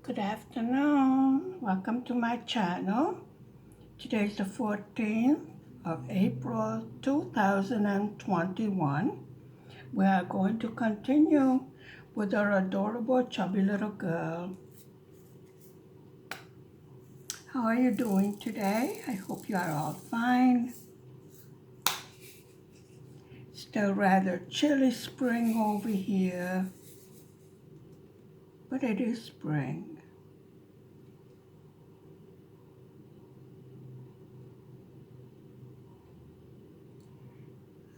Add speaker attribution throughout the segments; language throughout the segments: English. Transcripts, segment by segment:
Speaker 1: Good afternoon. Welcome to my channel. Today is the 14th of April 2021. We are going to continue with our adorable Chubby Little Girl. How are you doing today? I hope you are all fine. Still rather chilly spring over here, but it is spring.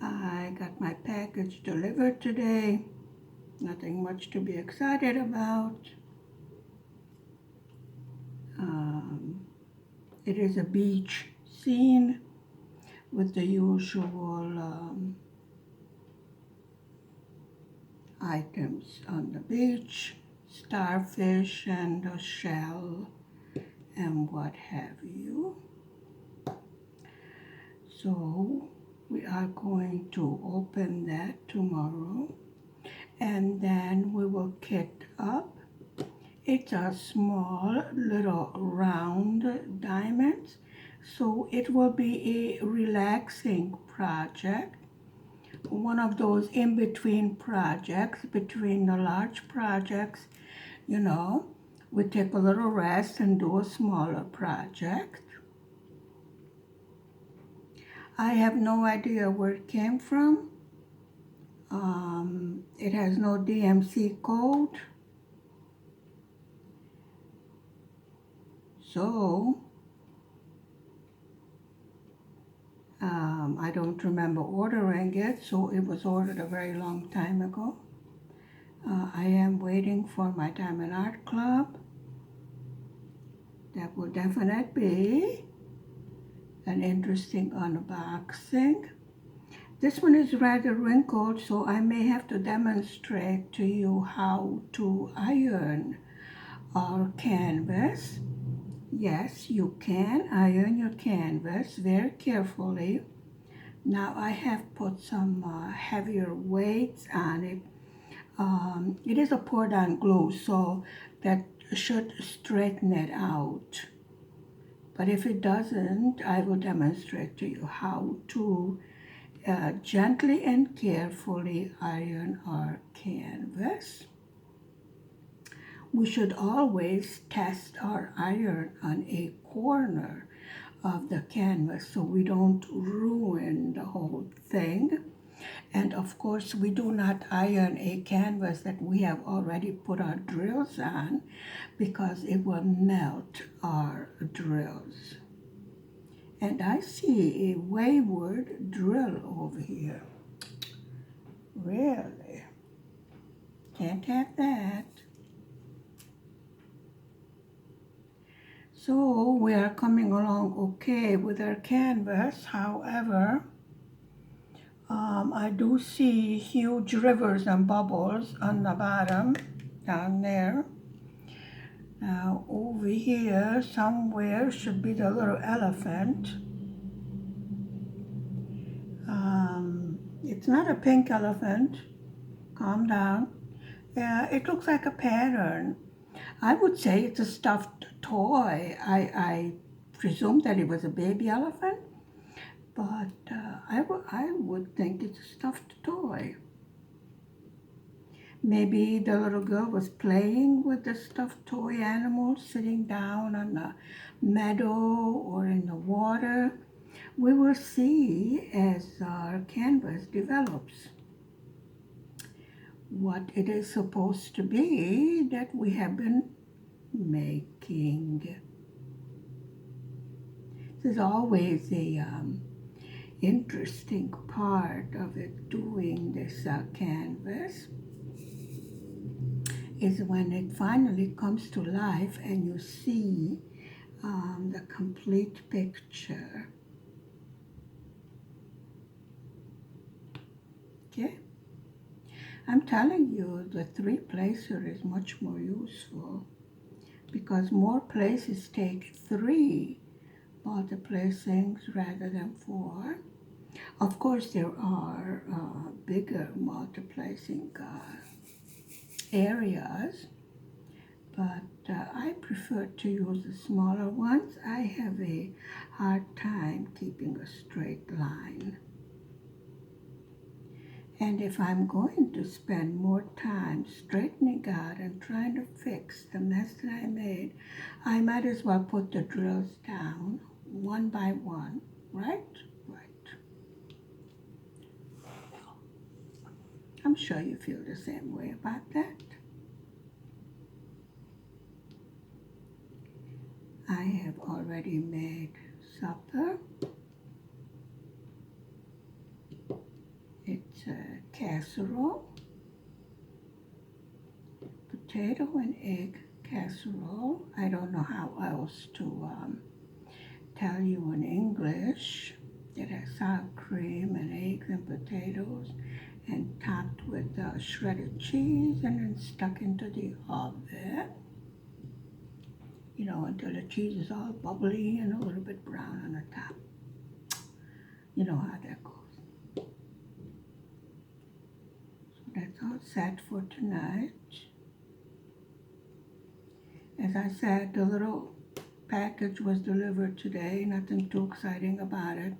Speaker 1: I got my package delivered today. Nothing much to be excited about. It is a beach scene with the usual items on the beach, starfish and a shell and what have you. So we are going to open that tomorrow, and then we will kit up. It's a small little round diamonds, so it will be a relaxing project, one of those in-between projects between the large projects. We take a little rest and do a smaller project. I have no idea where it came from. It has no DMC code. So, I don't remember ordering it, so it was ordered a very long time ago. I am waiting for my Diamond Art Club. That will definitely be an interesting unboxing. This one is rather wrinkled, so I may have to demonstrate to you how to iron our canvas. Yes, you can iron your canvas very carefully. Now I have put some heavier weights on it. It is a pour-down glue, so that should straighten it out. But if it doesn't, I will demonstrate to you how to gently and carefully iron our canvas. We should always test our iron on a corner of the canvas so we don't ruin the whole thing. And of course, we do not iron a canvas that we have already put our drills on, because it will melt our drills. And I see a wayward drill over here. Really? Can't have that. So we are coming along okay with our canvas. However, I do see huge rivers and bubbles on the bottom, down there. Now over here somewhere should be the little elephant. It's not a pink elephant. Calm down. It looks like a pattern. I would say it's a stuffed toy. I presume that it was a baby elephant, but I would think it's a stuffed toy. Maybe the little girl was playing with the stuffed toy animal, sitting down on the meadow or in the water. We will see as our canvas develops what it is supposed to be that we have been making. This is always a interesting part of it, doing this canvas, is when it finally comes to life and you see the complete picture. Okay? I'm telling you, the three-placer is much more useful, because more places take 3 multi-placings rather than 4. Of course, there are bigger multi-placing areas, but I prefer to use the smaller ones. I have a hard time keeping a straight line. And if I'm going to spend more time straightening out and trying to fix the mess that I made, I might as well put the drills down one by one, right? Right. I'm sure you feel the same way about that. I have already made supper. It's a casserole, potato and egg casserole. I don't know how else to tell you in English. It has sour cream and eggs and potatoes and topped with shredded cheese and then stuck into the oven, until the cheese is all bubbly and a little bit brown on the top. You know how that goes. So that's all set for tonight. As I said, the little package was delivered today, nothing too exciting about it.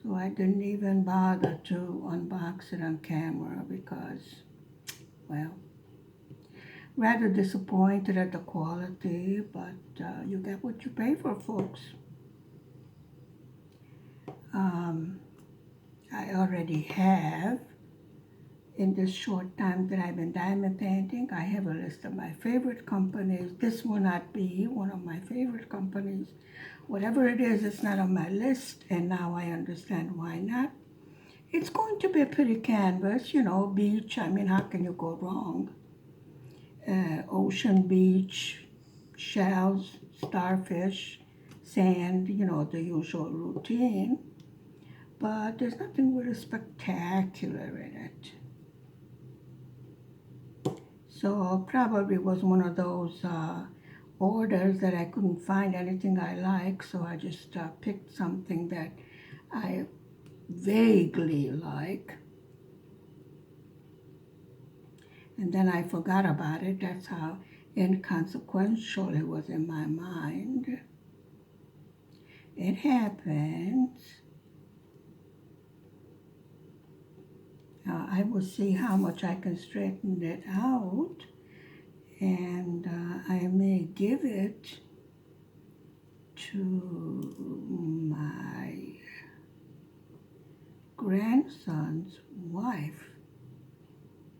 Speaker 1: So I didn't even bother to unbox it on camera because, well, rather disappointed at the quality, but you get what you pay for, folks. I already have, in this short time that I've been diamond painting, I have a list of my favorite companies. This will not be one of my favorite companies. Whatever it is, it's not on my list, and now I understand why not. It's going to be a pretty canvas, beach. I mean, how can you go wrong? Ocean, beach, shells, starfish, sand, the usual routine. But there's nothing really spectacular in it. So probably was one of those orders that I couldn't find anything I like, so I just picked something that I vaguely like. And then I forgot about it. That's how inconsequential it was in my mind. It happens. I will see how much I can straighten it out, and I may give it to my grandson's wife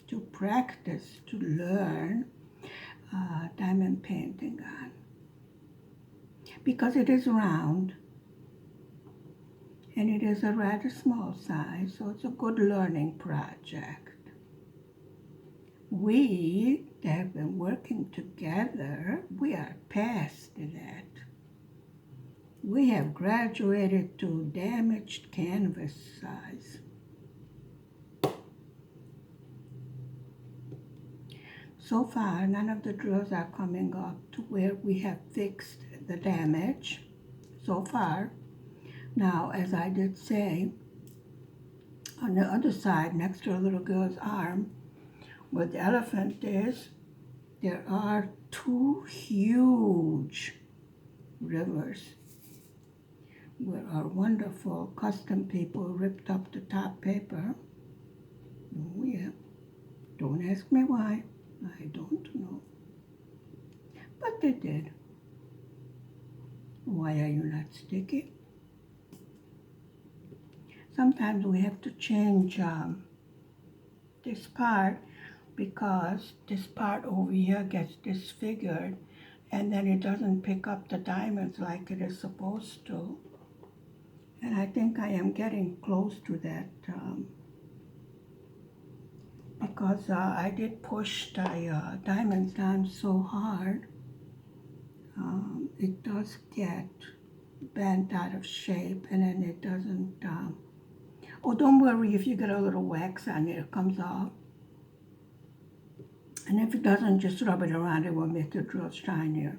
Speaker 1: to practice, to learn diamond painting on, because it is round and it is a rather small size, so it's a good learning project. We that have been working together, we are past that. We have graduated to damaged canvas size. So far, none of the drills are coming up to where we have fixed the damage, so far. Now, as I did say, on the other side, next to the little girl's arm, where the elephant is, there are two huge rivers where our wonderful custom people ripped up the top paper. Oh yeah, don't ask me why, I don't know. But they did. Why are you not sticky? Sometimes we have to change this part because this part over here gets disfigured and then it doesn't pick up the diamonds like it is supposed to. And I think I am getting close to that because I did push the diamonds down so hard. It does get bent out of shape and then it doesn't oh, don't worry if you get a little wax on it, it comes off. And if it doesn't, just rub it around, it will make your drill shinier.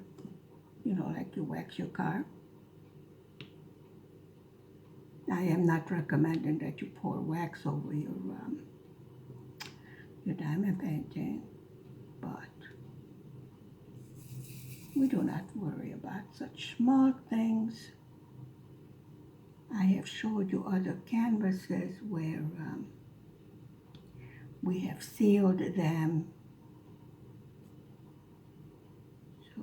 Speaker 1: Like you wax your car. I am not recommending that you pour wax over your diamond painting, but We do not worry about such small things. I have showed you other canvases where we have sealed them, so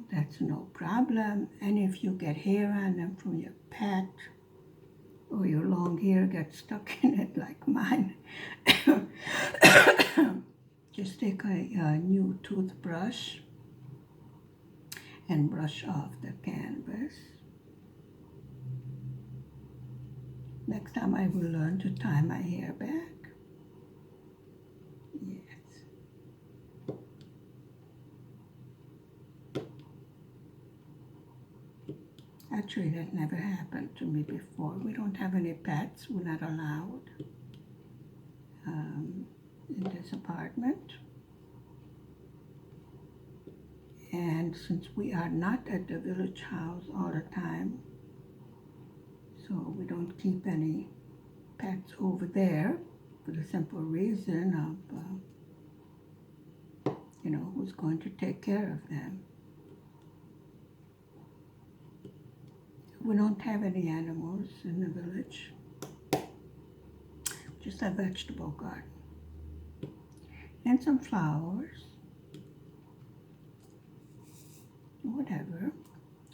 Speaker 1: that's no problem. And if you get hair on them from your pet, or your long hair gets stuck in it like mine, just take a new toothbrush and brush off the canvas. Next time I will learn to tie my hair back. Yes. Actually, that never happened to me before. We don't have any pets. We're not allowed in this apartment. And since we are not at the village house all the time, so we don't keep any pets over there for the simple reason of, who's going to take care of them. We don't have any animals in the village, just a vegetable garden and some flowers, whatever.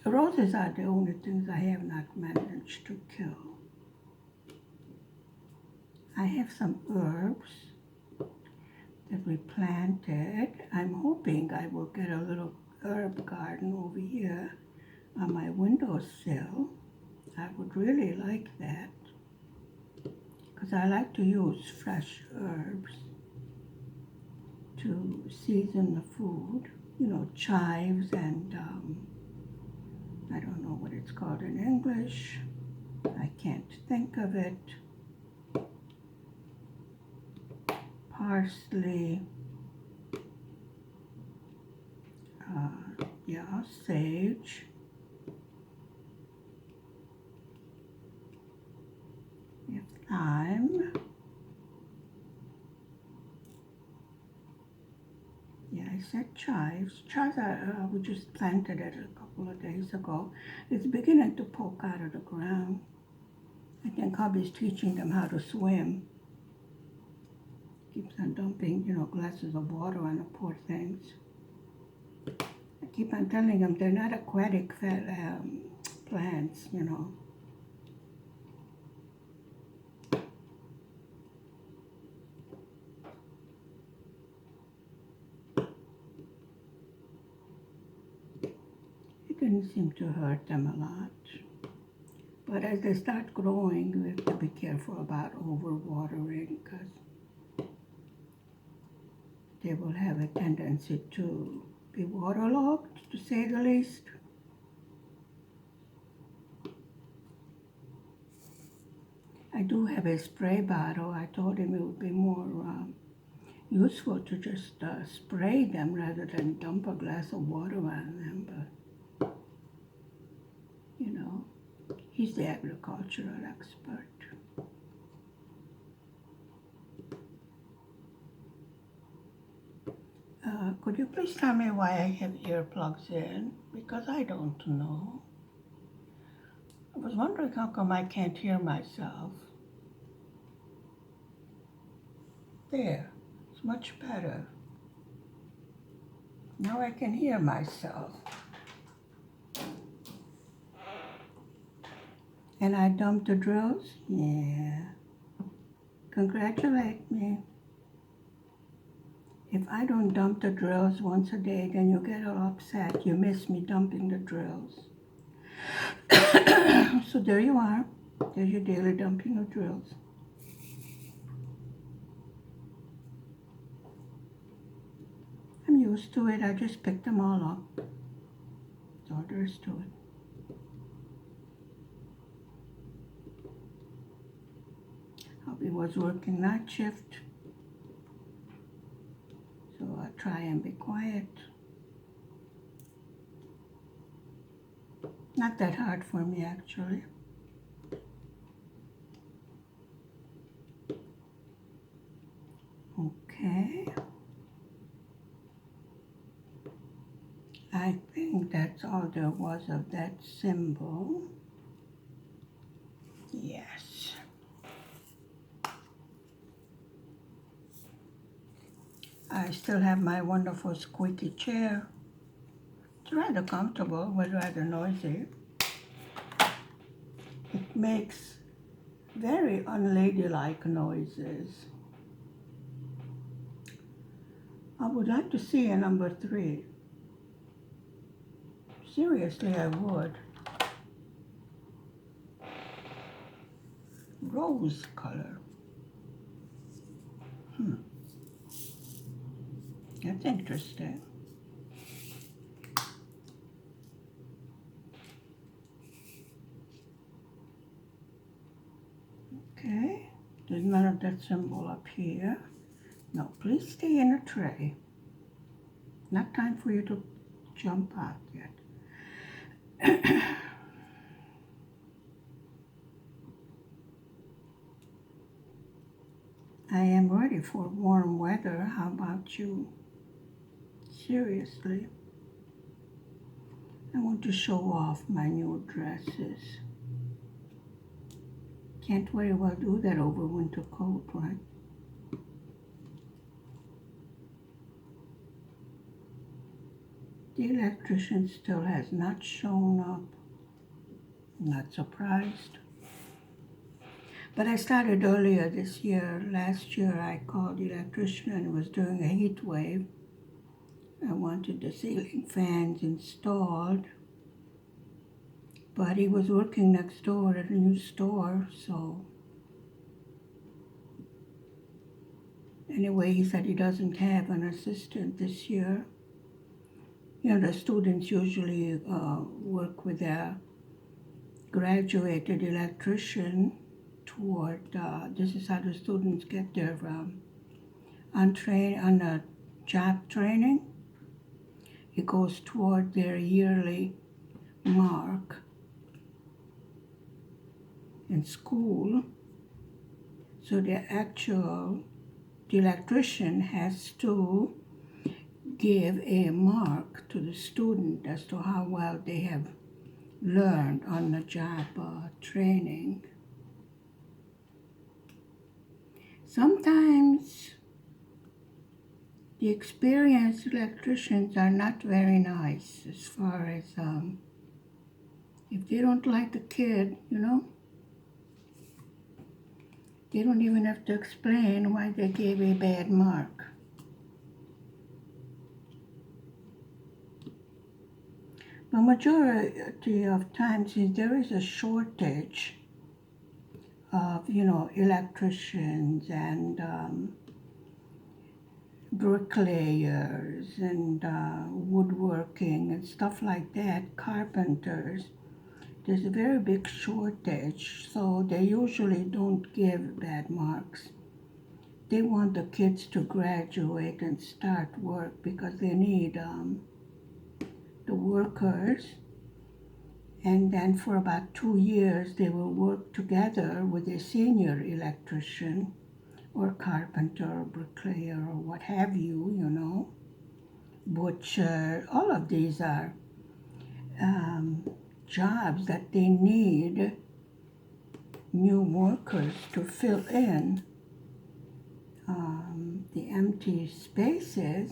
Speaker 1: The roses are the only things I have not managed to kill. I have some herbs that we planted. I'm hoping I will get a little herb garden over here on my windowsill. I would really like that because I like to use fresh herbs to season the food. Chives and I don't know what it's called in English. I can't think of it. Parsley, sage, we have thyme, yeah, I said chives. Chives we just planted it a couple of days ago. It's beginning to poke out of the ground. I think hubby's teaching them how to swim. Keeps on dumping, glasses of water on the poor things. I keep on telling them they're not aquatic plants, It didn't seem to hurt them a lot. But as they start growing, we have to be careful about overwatering because they will have a tendency to be waterlogged, to say the least. I do have a spray bottle. I told him it would be more useful to just spray them rather than dump a glass of water on them, but he's the agricultural expert. Could you please tell me why I have earplugs in? Because I don't know. I was wondering how come I can't hear myself. There, it's much better. Now I can hear myself. And I dumped the drills? Yeah. Congratulate me. If I don't dump the drills once a day, then you get all upset. You miss me dumping the drills. So there you are. There's your daily dumping of drills. I'm used to it. I just picked them all up. That's all there is to it. Hubby was working night shift, so I try and be quiet. Not that hard for me, actually. Okay. I think that's all there was of that symbol. Yes. I still have my wonderful squeaky chair. It's rather comfortable, but rather noisy. It makes very unladylike noises. I would like to see a number 3. Seriously, I would. Rose color. That's interesting. Okay, there's none of that symbol up here. No, please stay in a tray. Not time for you to jump out yet. I am ready for warm weather. How about you? Seriously. I want to show off my new dresses. Can't very well do that over winter coat, right? The electrician still has not shown up. Not surprised. But I started earlier this year. Last year I called the electrician and it was during a heat wave. I wanted the ceiling fans installed. But he was working next door at a new store, so anyway, he said he doesn't have an assistant this year. You know, the students usually work with a graduated electrician toward, this is how the students get their on job training. It goes toward their yearly mark in school. So the electrician has to give a mark to the student as to how well they have learned on the job training. Sometimes the experienced electricians are not very nice as far as if they don't like the kid, you know, they don't even have to explain why they gave a bad mark. The majority of times there is a shortage of, you know, electricians and bricklayers and woodworking and stuff like that, carpenters. There's a very big shortage, so they usually don't give bad marks. They want the kids to graduate and start work because they need the workers, and then for about 2 years they will work together with a senior electrician or carpenter or bricklayer or what have you, you know, butcher. All of these are jobs that they need new workers to fill in the empty spaces.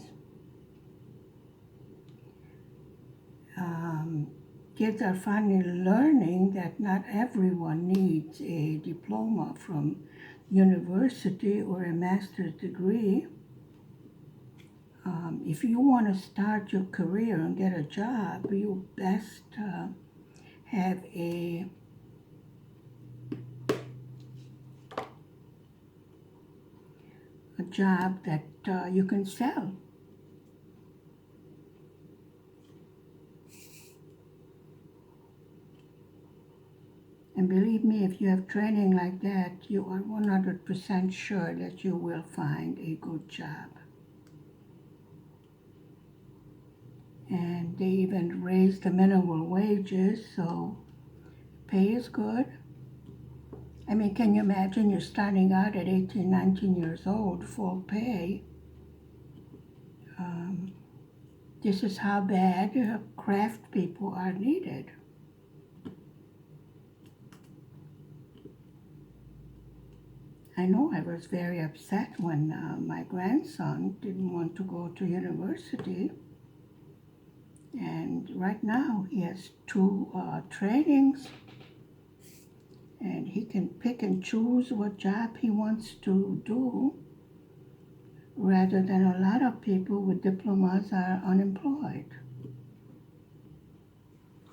Speaker 1: Kids are finally learning that not everyone needs a diploma from university or a master's degree. If you want to start your career and get a job, you best have a job that you can sell. And believe me, if you have training like that, you are 100% sure that you will find a good job. And they even raised the minimum wages, so pay is good. I mean, can you imagine you're starting out at 18, 19 years old, full pay? This is how bad craft people are needed. I know I was very upset when my grandson didn't want to go to university. And right now he has two trainings, and he can pick and choose what job he wants to do, rather than a lot of people with diplomas are unemployed.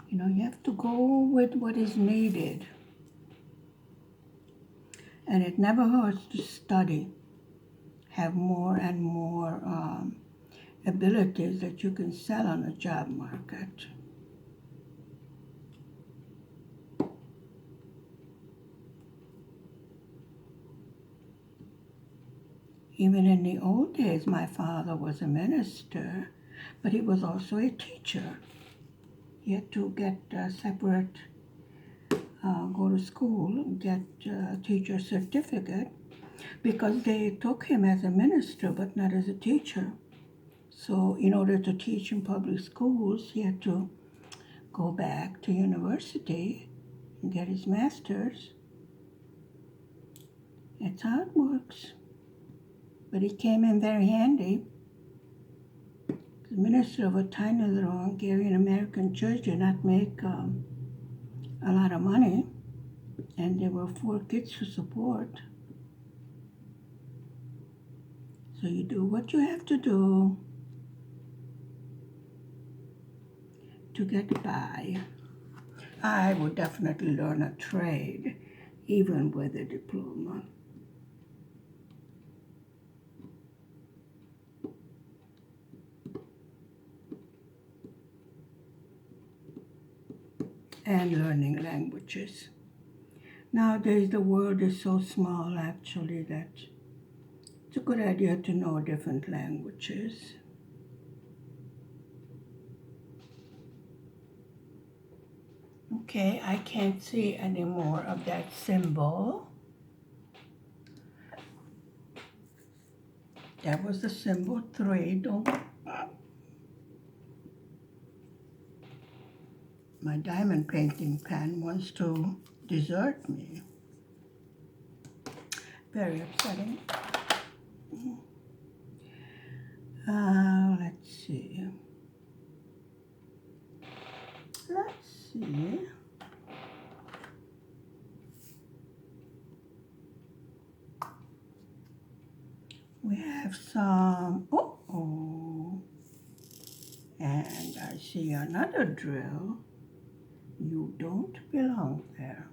Speaker 1: You have to go with what is needed. And it never hurts to study, have more and more abilities that you can sell on the job market. Even in the old days, my father was a minister, but he was also a teacher. He had to get separate, go to school, get a teacher certificate, because they took him as a minister but not as a teacher. So in order to teach in public schools, he had to go back to university and get his master's. That's how it works. But he came in very handy. The minister of a tiny little Hungarian American church did not make a lot of money, and there were 4 kids to support. So you do what you have to do to get by. I would definitely learn a trade, even with a diploma. And learning languages. Nowadays, the world is so small, actually, that it's a good idea to know different languages. Okay, I can't see any more of that symbol. That was the symbol 3. Don't. My diamond painting pen wants to desert me. Very upsetting. Let's see. We have some, and I see another drill. You don't belong there.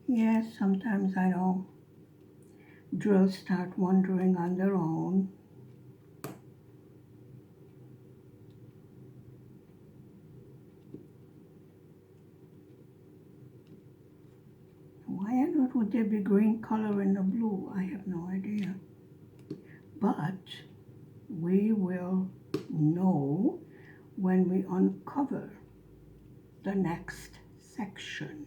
Speaker 1: Yes, sometimes I know drills start wandering on their own. Why on earth would there be green color in the blue? I have no idea. But we will know when we uncover the next section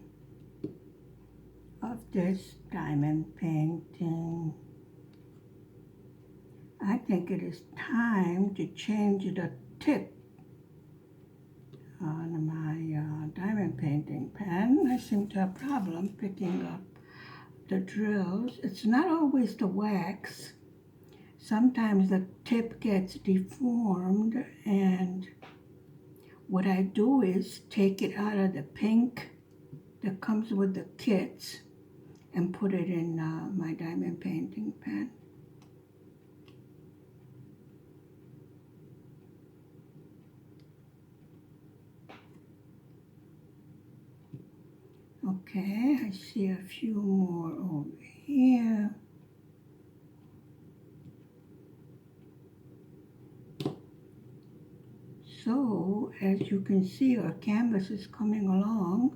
Speaker 1: of this diamond painting. I think it is time to change the tip on my diamond painting pen. I seem to have a problem picking up the drills. It's not always the wax. Sometimes the tip gets deformed, and what I do is take it out of the pink that comes with the kits and put it in my diamond painting pen. Okay, I see a few more over here. So, as you can see, our canvas is coming along.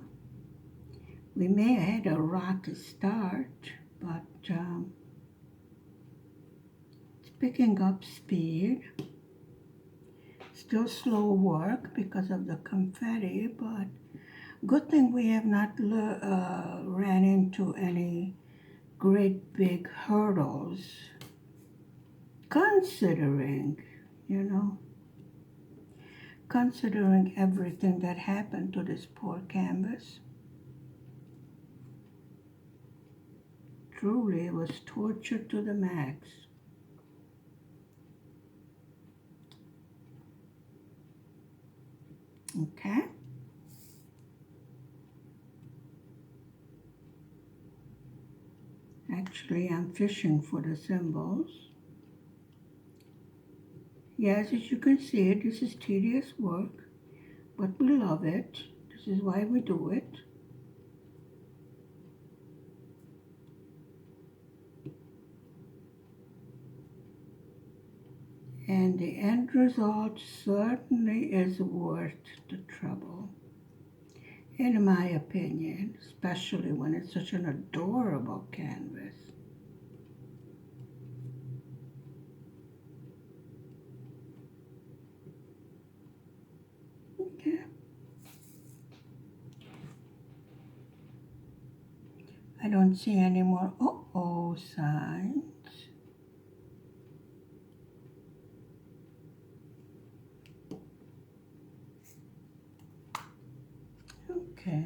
Speaker 1: We may have had a rocky start, but it's picking up speed. Still slow work because of the confetti, but good thing we have not ran into any great big hurdles. considering, you know, considering everything that happened to this poor canvas. Truly, it was torture to the max. Okay? Actually, I'm fishing for the symbols. Yes, as you can see, this is tedious work, but we love it. This is why we do it. And the end result certainly is worth the trouble, in my opinion, especially when it's such an adorable canvas. Okay. I don't see any more uh-oh signs. Okay.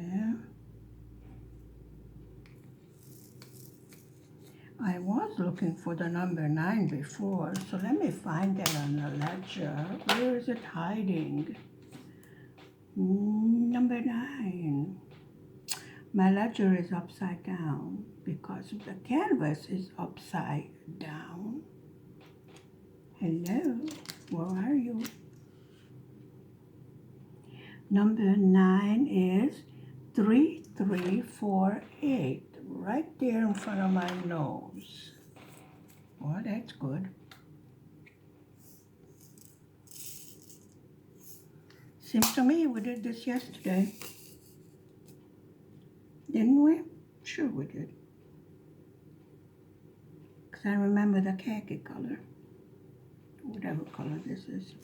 Speaker 1: I was looking for the number 9 before, so let me find that on the ledger. Where is it hiding? Number 9. My ledger is upside down because the canvas is upside down. Hello, where are you? Number 9 is 3348, right there in front of my nose. Well, that's good. Seems to me we did this yesterday. Didn't we? Sure we did. Because I remember the khaki color. Whatever color this is.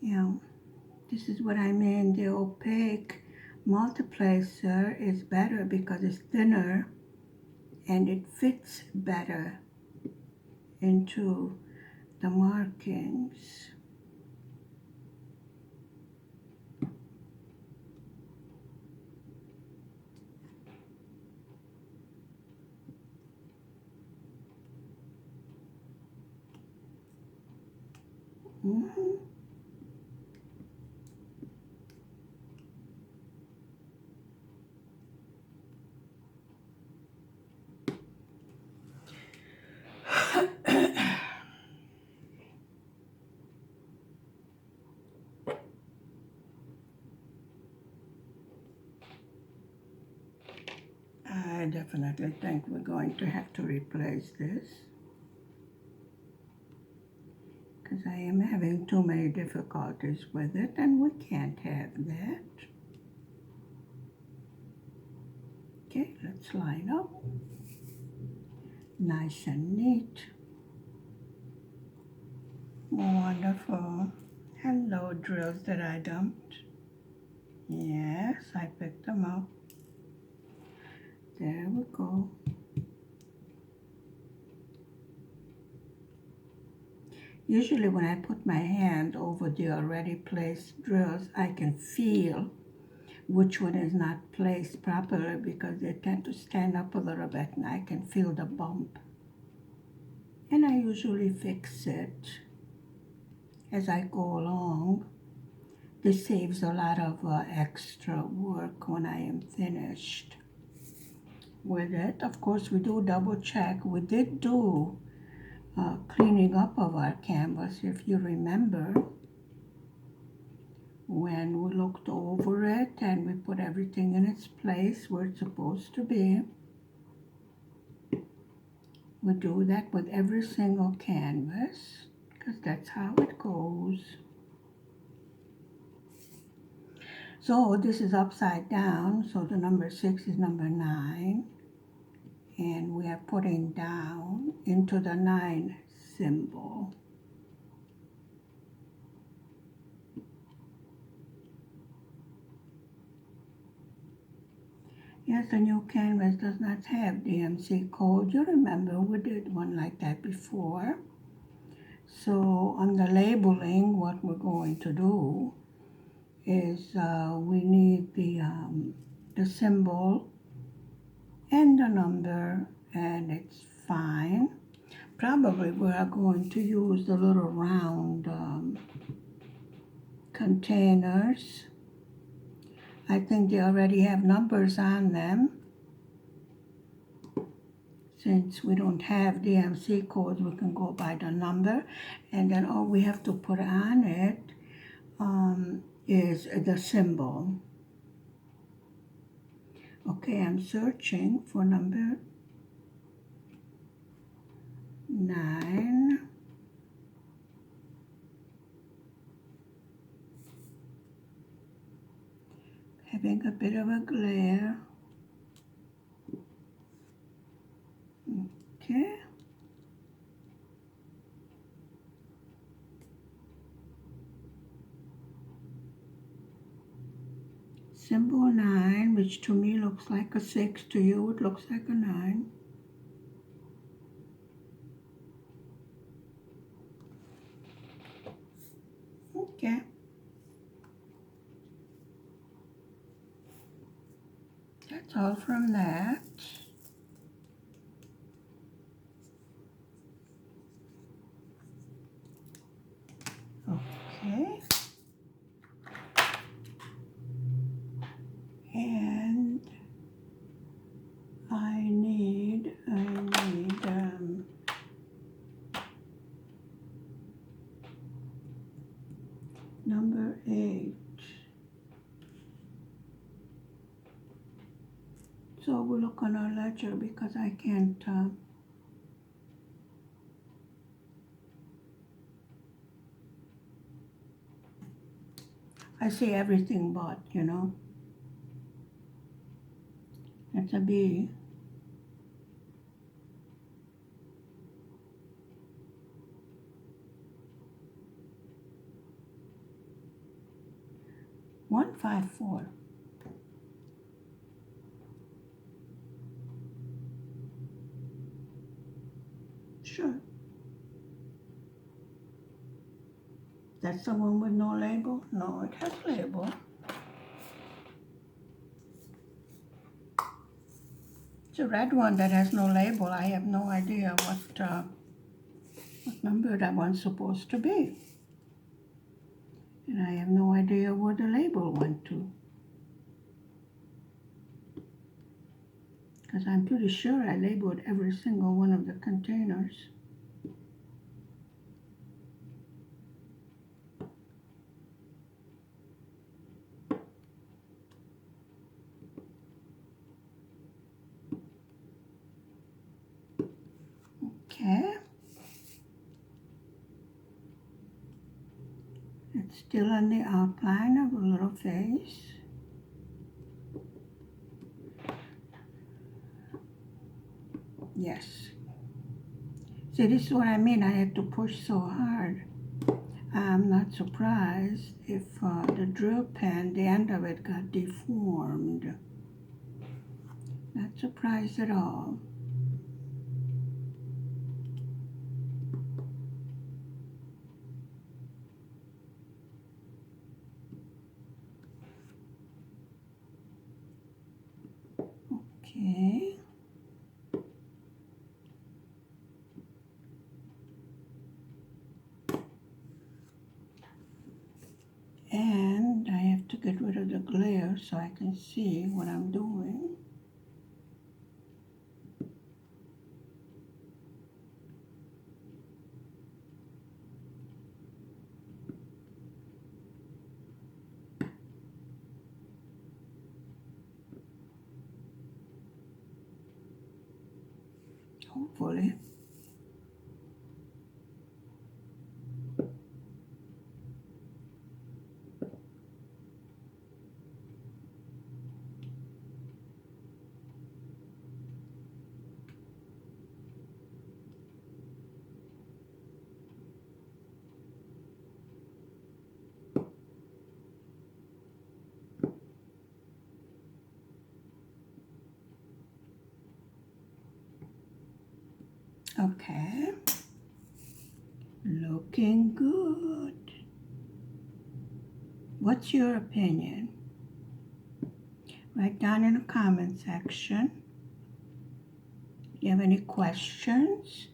Speaker 1: Yeah, this is what I mean. The opaque multiplacer is better because it's thinner and it fits better into the markings. Mm-hmm. I definitely think we're going to have to replace this because I am having too many difficulties with it and we can't have that. Okay, let's line up. Nice and neat. Wonderful. Hello, drills that I dumped. Yes, I picked them up. There we go. Usually when I put my hand over the already placed drills, I can feel which one is not placed properly because they tend to stand up a little bit and I can feel the bump. And I usually fix it as I go along. This saves a lot of extra work when I am finished with it. Of course, we do double check. We did do cleaning up of our canvas, if you remember, when we looked over it and we put everything in its place where it's supposed to be. We do that with every single canvas because that's how it goes. So this is upside down, so the number 6 is number 9. And we are putting down into the 9 symbol. Yes, the new canvas does not have DMC code. You remember we did one like that before. So on the labeling, what we're going to do is we need the symbol and the number, and it's fine. Probably we are going to use the little round containers. I think they already have numbers on them. Since we don't have DMC codes, we can go by the number, and then all we have to put on it is the symbol. Okay, I'm searching for number 9. Having a bit of a glare. Okay. Symbol 9, which to me looks like a 6. To you, it looks like a 9. Okay. That's all from that. Okay. And I need number 8. So we'll look on our ledger because I can't I see everything but, It's a B. One, 5, 4. Sure. That's the one with no label? No, it has label. It's a red one that has no label. I have no idea what number that one's supposed to be. And I have no idea where the label went to. Because I'm pretty sure I labeled every single one of the containers. Okay. It's still on the outline of a little face. Yes. See, this is what I mean. I had to push so hard. I'm not surprised if the drill pen, the end of it got deformed. Not surprised at all. Okay. And I have to get rid of the glare so I can see what I'm doing. Hopefully. Okay. Looking good. What's your opinion? Write down in the comment section. If you have any questions,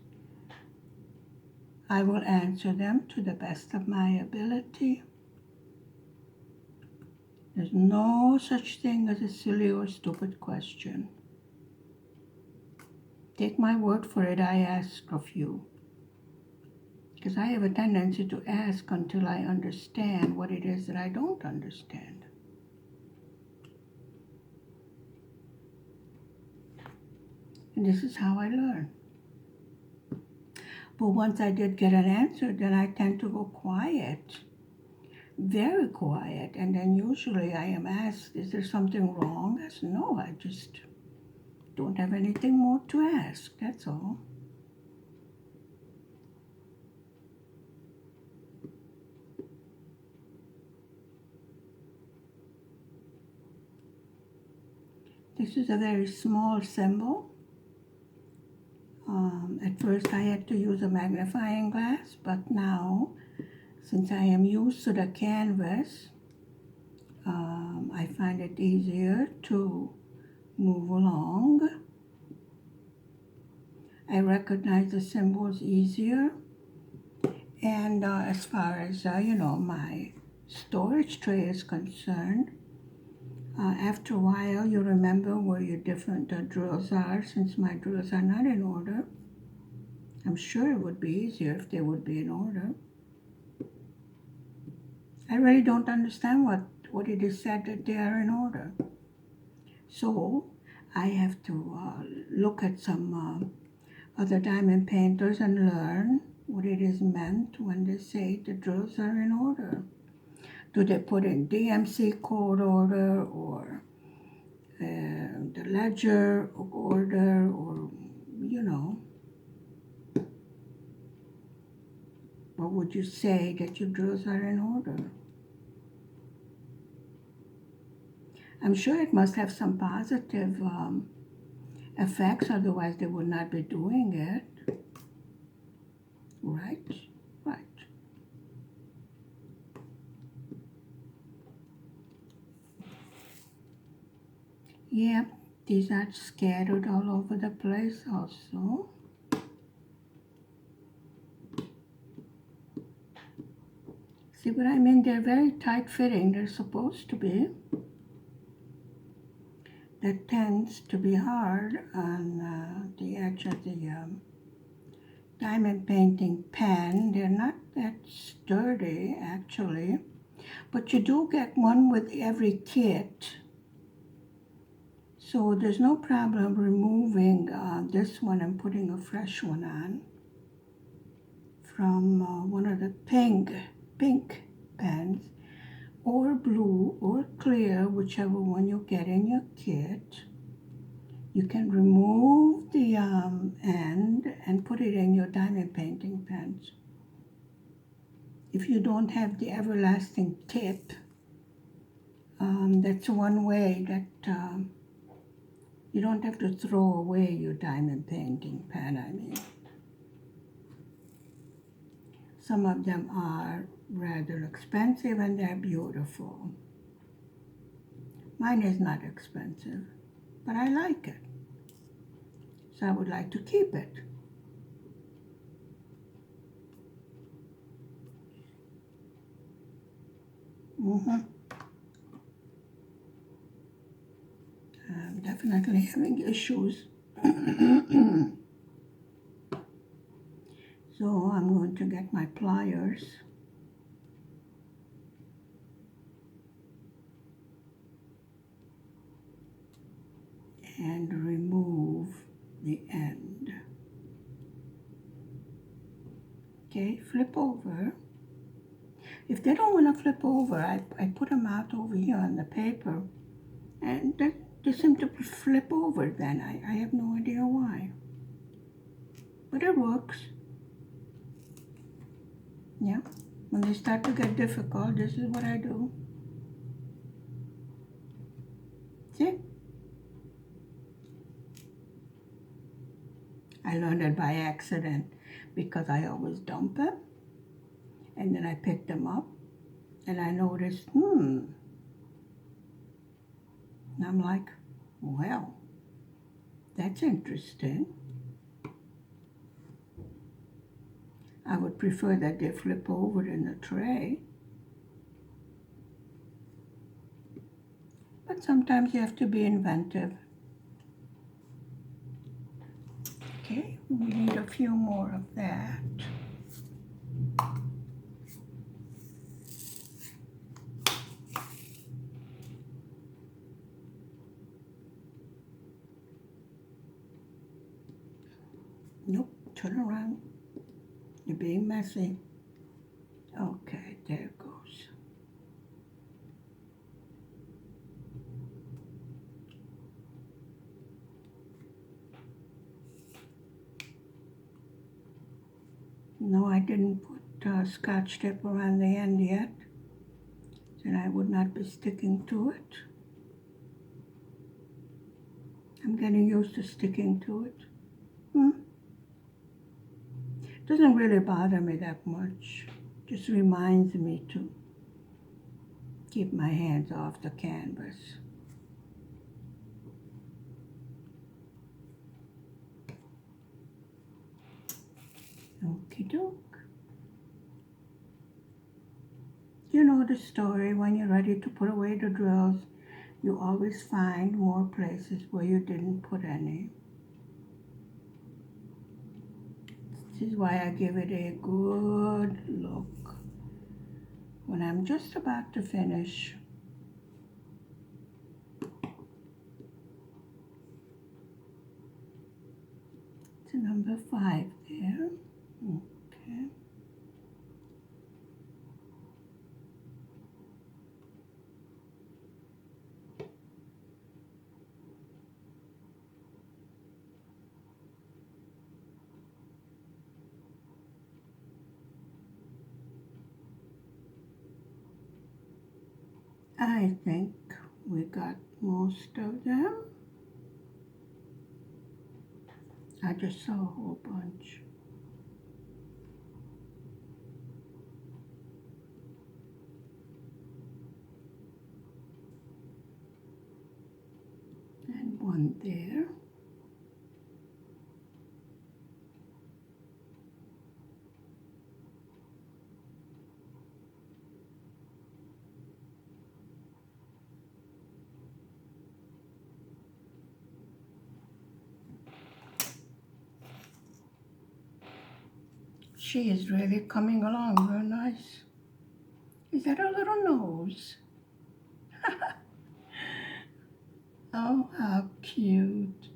Speaker 1: I will answer them to the best of my ability. There's no such thing as a silly or stupid question. Take my word for it, I ask of you. Because I have a tendency to ask until I understand what it is that I don't understand. And this is how I learn. But once I did get an answer, then I tend to go quiet, very quiet. And then usually I am asked, is there something wrong? I said, no, I just don't have anything more to ask, that's all. This is a very small symbol. At first I had to use a magnifying glass, but now, since I am used to the canvas, I find it easier to move along. I recognize the symbols easier. And as far as, my storage tray is concerned, after a while you remember where your different drills are. Since my drills are not in order, I'm sure it would be easier if they would be in order. I really don't understand what it is said that they are in order. So I have to look at some other diamond painters and learn what it is meant when they say the drills are in order. Do they put in DMC code order or the ledger order, or what would you say that your drills are in order? I'm sure it must have some positive effects, otherwise they would not be doing it. Right? Right. Yep, these are scattered all over the place also. See what I mean? They're very tight fitting. They're supposed to be. That tends to be hard on the edge of the diamond painting pen. They're not that sturdy actually, but you do get one with every kit. So there's no problem removing this one and putting a fresh one on from one of the pink pens, or blue or clear, whichever one you get in your kit. You can remove the end and put it in your diamond painting pens. If you don't have the everlasting tip, that's one way that you don't have to throw away your diamond painting pen, I mean. Some of them are rather expensive and they're beautiful. Mine is not expensive, but I like it. So I would like to keep it. I'm definitely having issues. So I'm going to get my pliers. And remove the end. Okay, flip over. If they don't want to flip over, I put them out over here on the paper, and they seem to flip over then. I have no idea why. But it works. Yeah, when they start to get difficult, this is what I do. See? I learned it by accident because I always dump them. And then I picked them up and I noticed, and I'm like, well, that's interesting. I would prefer that they flip over in the tray. But sometimes you have to be inventive. Okay, we need a few more of that. Nope, turn around. You're being messy. Okay, there it goes. No, I didn't put Scotch tape around the end yet. Then I would not be sticking to it. I'm getting used to sticking to it. Doesn't really bother me that much. Just reminds me to keep my hands off the canvas. Okie doke. You know the story. When you're ready to put away the drills, you always find more places where you didn't put any. This is why I give it a good look when I'm just about to finish. It's number 5 there. Okay. I think we got most of them. I just saw a whole bunch. And one there. She is really coming along real nice. Is that her little nose? Oh, how cute.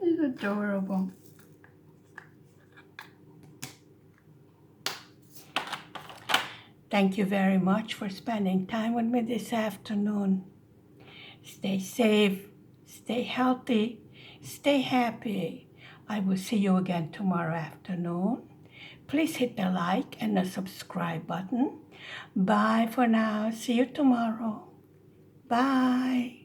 Speaker 1: It's adorable. Thank you very much for spending time with me this afternoon. Stay safe, stay healthy, stay happy. I will see you again tomorrow afternoon. Please hit the like and the subscribe button. Bye for now. See you tomorrow. Bye.